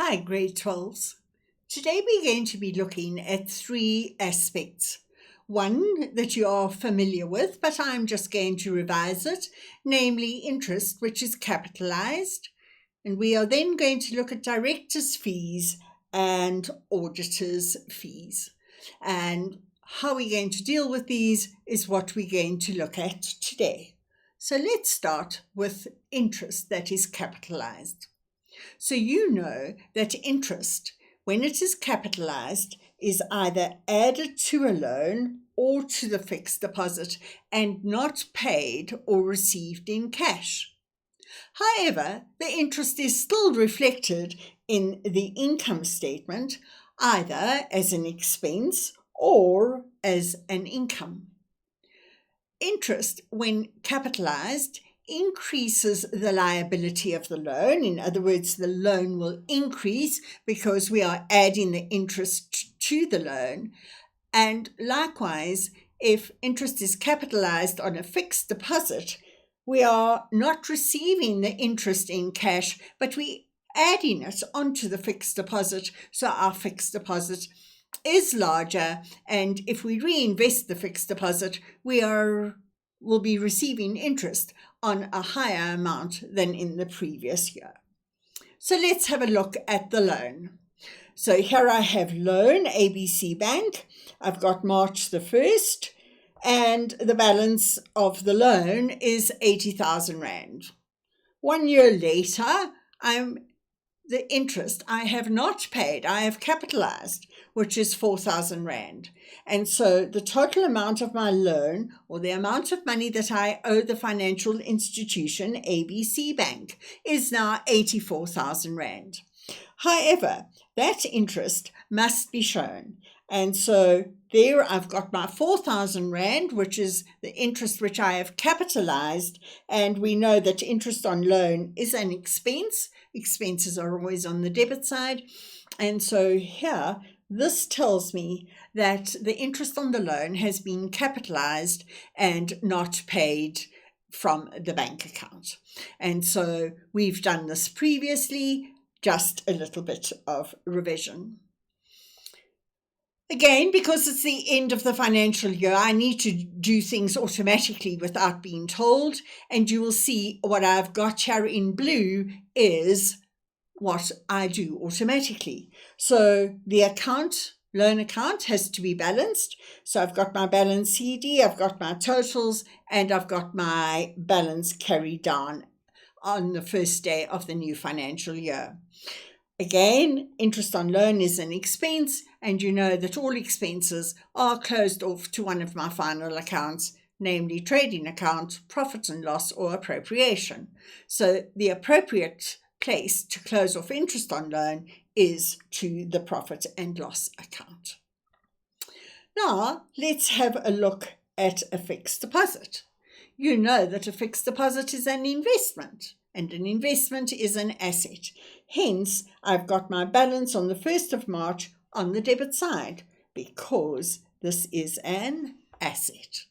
Hi, grade 12s. Today we're going to be looking at three aspects. One that you are familiar with, but I'm just going to revise it, namely interest, which is capitalized. And we are then going to look at directors' fees and auditors' fees. And how we're going to deal with these is what we're going to look at today. So let's start with interest that is capitalized. So you know that interest, when it is capitalized, is either added to a loan or to the fixed deposit and not paid or received in cash. However, the interest is still reflected in the income statement, either as an expense or as an income. Interest, when capitalized, increases the liability of the loan. In other words, the loan will increase because we are adding the interest to the loan. And likewise, if interest is capitalized on a fixed deposit, we are not receiving the interest in cash, but we adding it onto the fixed deposit. So our fixed deposit is larger, and if we reinvest the fixed deposit, will be receiving interest on a higher amount than in the previous year. So let's have a look at the loan. So here I have loan, ABC Bank. I've got March the 1st, and the balance of the loan is 80,000 Rand. 1 year later, the interest I have not paid, I have capitalized, which is 4,000 Rand. And so the total amount of my loan, or the amount of money that I owe the financial institution, ABC Bank, is now 84,000 Rand. However, that interest must be shown. And so there I've got my 4,000 Rand, which is the interest which I have capitalized. And we know that interest on loan is an expense. Expenses are always on the debit side. And so here, this tells me that the interest on the loan has been capitalized and not paid from the bank account. And so we've done this previously, just a little bit of revision. Again, because it's the end of the financial year, I need to do things automatically without being told. And you will see what I've got here in blue is what I do automatically. So the loan account has to be balanced. So I've got my balance CD, I've got my totals, and I've got my balance carried down on the first day of the new financial year. Again, interest on loan is an expense, and you know that all expenses are closed off to one of my final accounts, namely trading account, profit and loss, or appropriation. So the appropriate place to close off interest on loan is to the profit and loss account. Now, let's have a look at a fixed deposit. You know that a fixed deposit is an investment, and an investment is an asset. Hence, I've got my balance on the 1st of March on the debit side because this is an asset.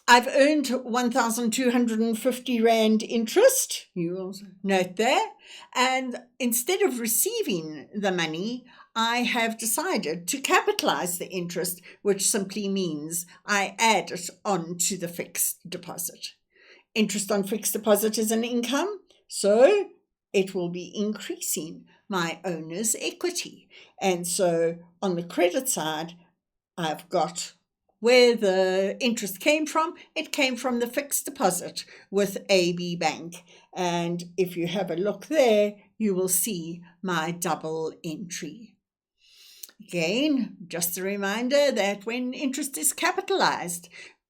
I've earned 1,250 Rand interest, you'll note there, and instead of receiving the money, I have decided to capitalize the interest, which simply means I add it on to the fixed deposit. Interest on fixed deposit is an income, so it will be increasing my owner's equity. And so on the credit side, I've got where the interest came from. It came from the fixed deposit with AB Bank. And if you have a look there, you will see my double entry. Again, just a reminder that when interest is capitalized,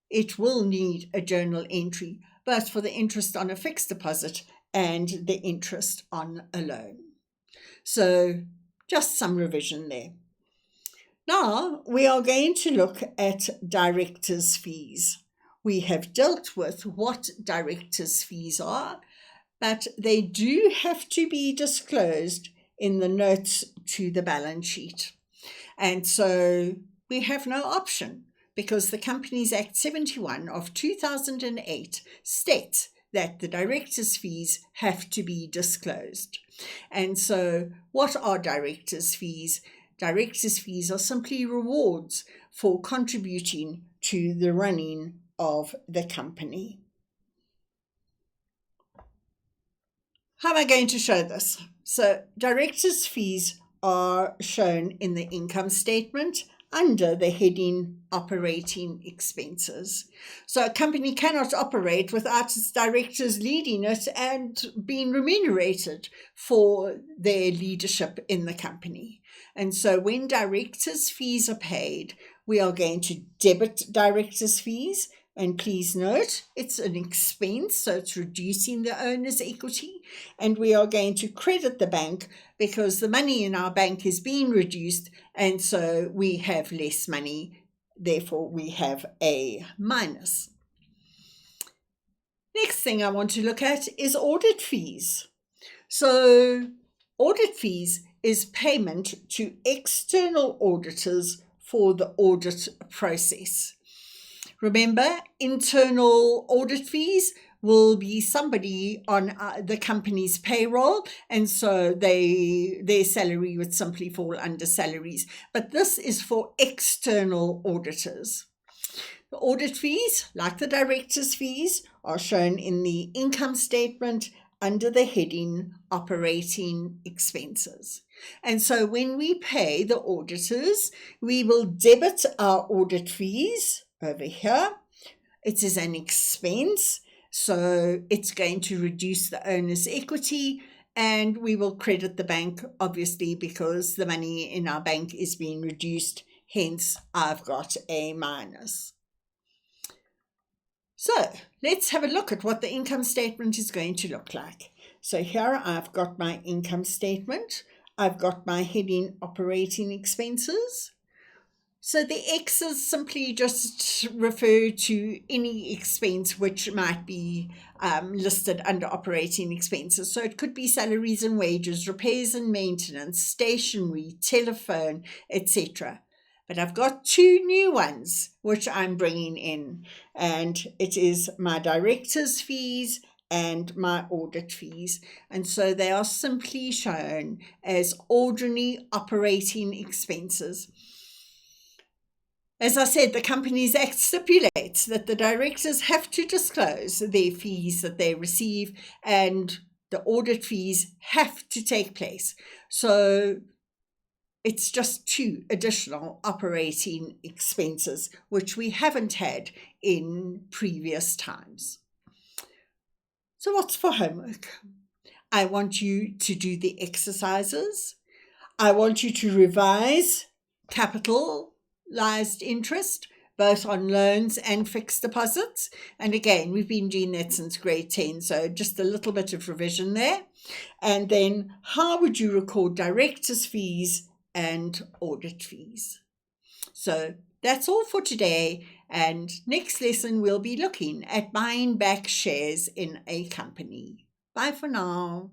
it will need a journal entry, both for the interest on a fixed deposit and the interest on a loan. So just some revision there. Now we are going to look at directors' fees. We have dealt with what directors' fees are, but they do have to be disclosed in the notes to the balance sheet. And so we have no option because the Companies Act 71 of 2008 states that the director's fees have to be disclosed. And so what are director's fees? Director's fees are simply rewards for contributing to the running of the company. How am I going to show this? So director's fees are shown in the income statement under the heading Operating Expenses. So a company cannot operate without its directors leading it and being remunerated for their leadership in the company. And so when directors' fees are paid, we are going to debit directors' fees. And please note, it's an expense, so it's reducing the owner's equity. And we are going to credit the bank because the money in our bank is being reduced, and so we have less money. Therefore, we have a minus. Next thing I want to look at is audit fees. So audit fees is payment to external auditors for the audit process. Remember, internal audit fees will be somebody on the company's payroll, and so their salary would simply fall under salaries. But this is for external auditors. The audit fees, like the director's fees, are shown in the income statement under the heading Operating Expenses. And so when we pay the auditors, we will debit our audit fees over here. It is an expense, so it's going to reduce the owner's equity, and we will credit the bank, obviously, because the money in our bank is being reduced. Hence, I've got a minus. So let's have a look at what the income statement is going to look like. So here I've got my income statement. I've got my heading Operating Expenses. So the X's simply just refer to any expense which might be listed under operating expenses. So it could be salaries and wages, repairs and maintenance, stationery, telephone, etc. But I've got two new ones which I'm bringing in, and it is my director's fees and my audit fees. And so they are simply shown as ordinary operating expenses. As I said, the Companies Act stipulates that the directors have to disclose their fees that they receive, and the audit fees have to take place. So it's just two additional operating expenses, which we haven't had in previous times. So what's for homework? I want you to do the exercises. I want you to revise capitalized interest, both on loans and fixed deposits. And again, we've been doing that since grade 10, so just a little bit of revision there. And then how would you record directors' fees and audit fees? So that's all for today, and next lesson we'll be looking at buying back shares in a company. Bye for now.